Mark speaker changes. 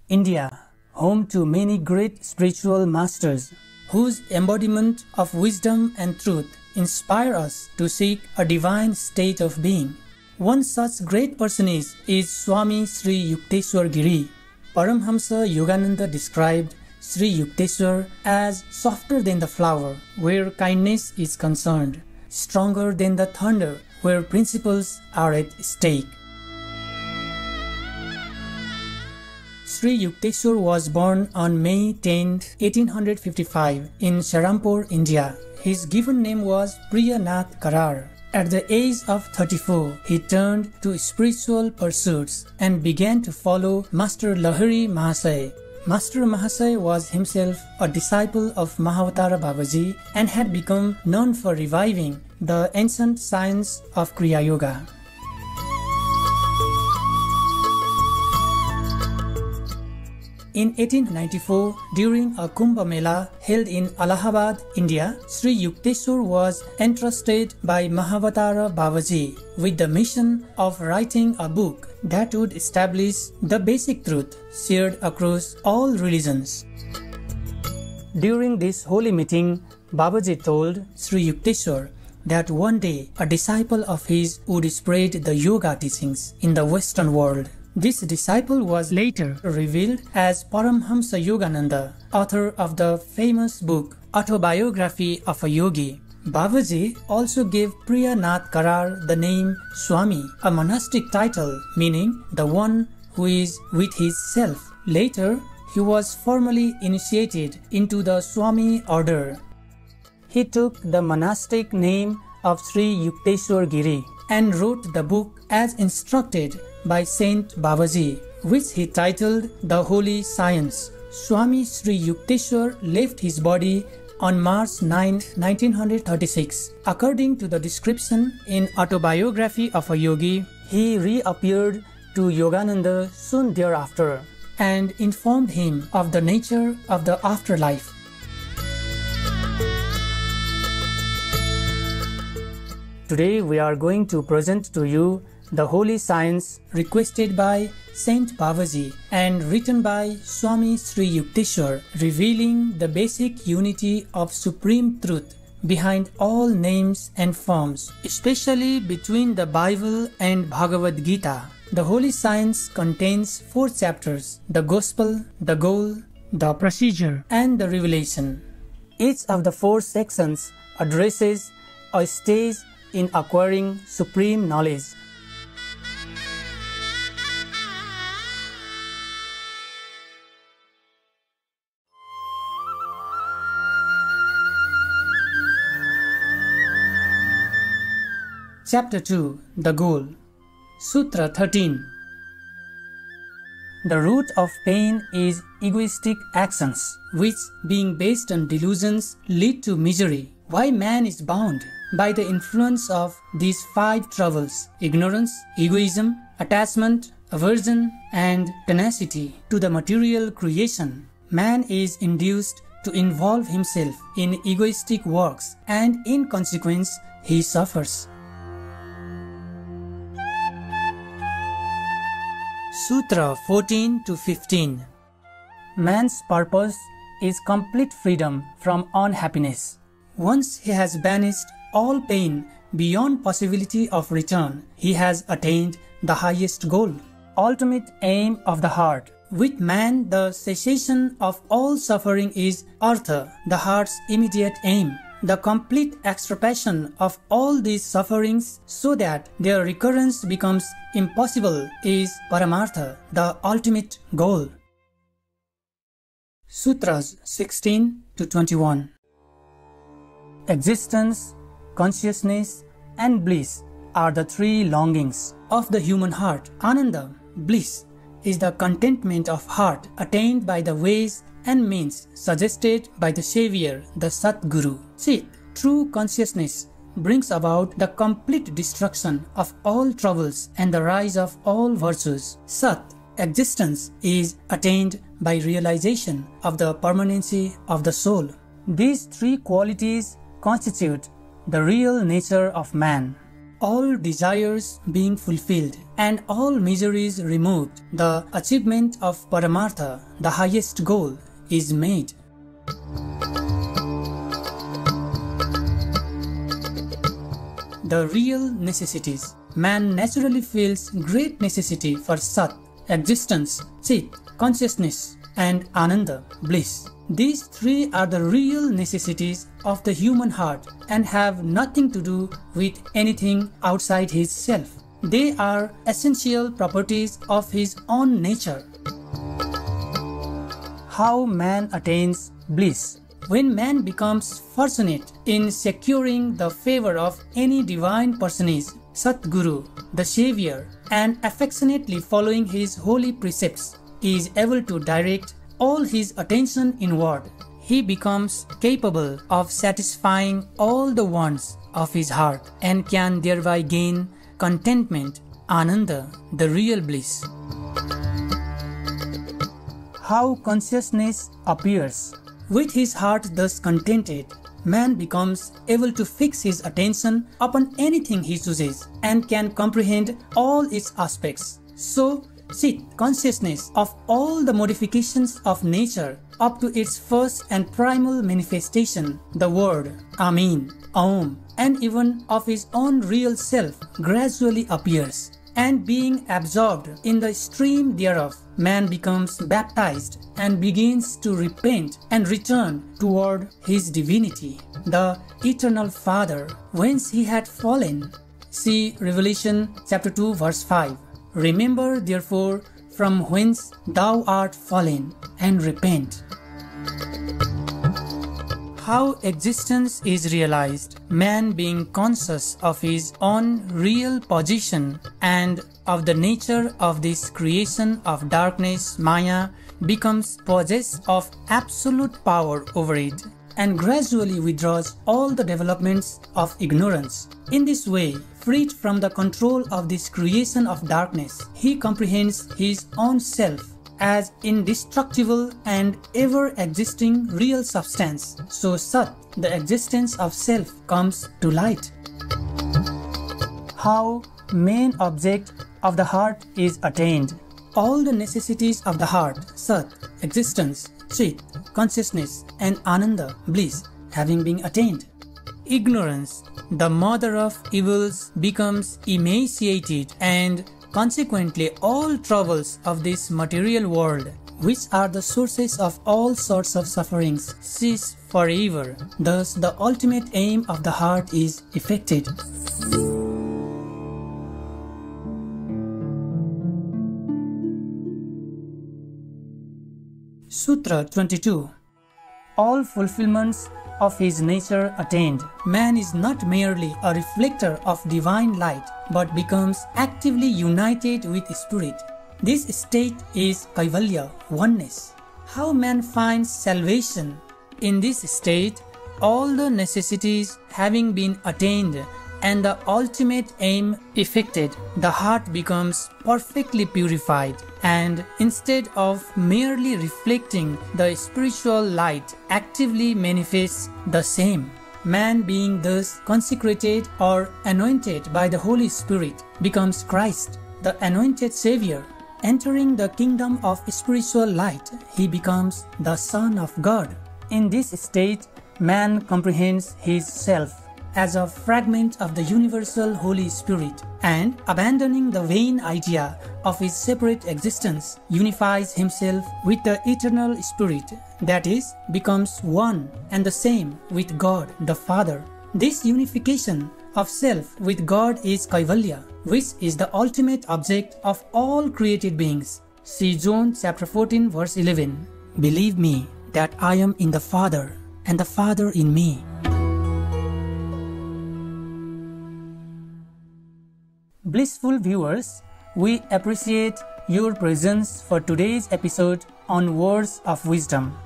Speaker 1: India, home to many great spiritual masters, whose embodiment of wisdom and truth inspire us to seek a divine state of being. One such great personage is Swami Sri Yukteswar Giri. Paramhamsa Yogananda described Sri Yukteswar as softer than the flower where kindness is concerned, stronger than the thunder where principles are at stake. Sri Yukteswar was born on May 10, 1855 in Shahrampur, India. His given name was Priya Nath Karar. At the age of 34, he turned to spiritual pursuits and began to follow Master Lahiri Mahasaya. Master Mahasaya was himself a disciple of Mahavatara Babaji and had become known for reviving the ancient science of Kriya Yoga. In 1894, during a Kumbh Mela held in Allahabad, India, Sri Yukteswar was entrusted by Mahavatara Babaji with the mission of writing a book that would establish the basic truth shared across all religions. During this holy meeting, Babaji told Sri Yukteswar that one day a disciple of his would spread the yoga teachings in the Western world. This disciple was later revealed as Paramhamsa Yogananda, author of the famous book Autobiography of a Yogi. Babaji also gave Priya Nath Karar the name Swami, a monastic title meaning the one who is with his self. Later, he was formally initiated into the Swami order. He took the monastic name of Sri Yukteswar Giri and wrote the book as instructed by Saint Babaji, which he titled The Holy Science. Swami Sri Yukteswar left his body on March 9, 1936. According to the description in Autobiography of a Yogi, he reappeared to Yogananda soon thereafter and informed him of the nature of the afterlife. Today we are going to present to you the Holy Science requested by Saint Babaji and written by Swami Sri Yukteswar, revealing the basic unity of supreme truth behind all names and forms, especially between the Bible and Bhagavad Gita. The Holy Science contains 4 chapters: the Gospel, the Goal, the Procedure, and the Revelation. Each of the 4 sections addresses a stage in acquiring supreme knowledge. Chapter 2. The Goal. Sutra 13. The root of pain is egoistic actions, which, being based on delusions, lead to misery. Why man is bound? By the influence of these 5 troubles: ignorance, egoism, attachment, aversion, and tenacity to the material creation. Man is induced to involve himself in egoistic works, and in consequence, he suffers. Sutra 14 to 15. Man's purpose is complete freedom from unhappiness. Once he has banished all pain beyond possibility of return, he has attained the highest goal, ultimate aim of the heart. With man, the cessation of all suffering is artha, the heart's immediate aim. The complete extirpation of all these sufferings so that their recurrence becomes impossible is paramartha, the ultimate goal. Sutras 16 to 21. Existence, consciousness, and bliss are the 3 longings of the human heart. Ananda, bliss, is the contentment of heart attained by the ways and means suggested by the Savior, the Satguru. Chit, true consciousness, brings about the complete destruction of all troubles and the rise of all virtues. Sat, existence, is attained by realization of the permanency of the soul. These 3 qualities constitute the real nature of man. all desires being fulfilled and all miseries removed, the achievement of Paramartha, the highest goal, is made. The real necessities. Man naturally feels great necessity for Sat, existence, Chit, consciousness, and Ananda, bliss. These three are the real necessities of the human heart and have nothing to do with anything outside his self. They are essential properties of his own nature. How man attains bliss. When man becomes fortunate in securing the favor of any divine personage, Satguru, the Savior, and affectionately following his holy precepts, he is able to direct all his attention inward. He becomes capable of satisfying all the wants of his heart and can thereby gain contentment, Ananda, the real bliss. How consciousness appears. With his heart thus contented, man becomes able to fix his attention upon anything he chooses and can comprehend all its aspects. So, Chit, consciousness of all the modifications of nature up to its first and primal manifestation, the word, Amin, Aum, and even of his own real self gradually appears. And being absorbed in the stream thereof, man becomes baptized and begins to repent and return toward his divinity, the eternal Father, whence he had fallen. See Revelation chapter 2 verse 5. Remember therefore from whence thou art fallen, and repent. How existence is realized. Man being conscious of his own real position and of the nature of this creation of darkness, Maya, becomes possessed of absolute power over it and gradually withdraws all the developments of ignorance. In this way, freed from the control of this creation of darkness, he comprehends his own self as indestructible and ever-existing real substance. So Sat, the existence of self, comes to light. How main object of the heart is attained. All the necessities of the heart, Sat, existence, Chit, consciousness, and Ananda, bliss, having been attained. Ignorance, the mother of evils, becomes emaciated, and consequently all troubles of this material world, which are the sources of all sorts of sufferings, cease forever. Thus the ultimate aim of the heart is effected. Sutra 22. All fulfillments of his nature attained. Man is not merely a reflector of divine light, but becomes actively united with spirit. This state is Kaivalya, oneness. How man finds salvation. In this state, all the necessities having been attained and the ultimate aim effected, the heart becomes perfectly purified, and instead of merely reflecting the spiritual light, actively manifests the same. Man being thus consecrated or anointed by the Holy Spirit becomes Christ, the anointed Savior. Entering the kingdom of spiritual light, he becomes the Son of God. In this state, man comprehends his self as a fragment of the universal Holy Spirit, and abandoning the vain idea of his separate existence, unifies himself with the eternal Spirit, that is, becomes one and the same with God the Father. This unification of self with God is Kaivalya, which is the ultimate object of all created beings. See John chapter 14 verse 11. Believe me that I am in the Father, and the Father in me. Blissful viewers, we appreciate your presence for today's episode on Words of Wisdom.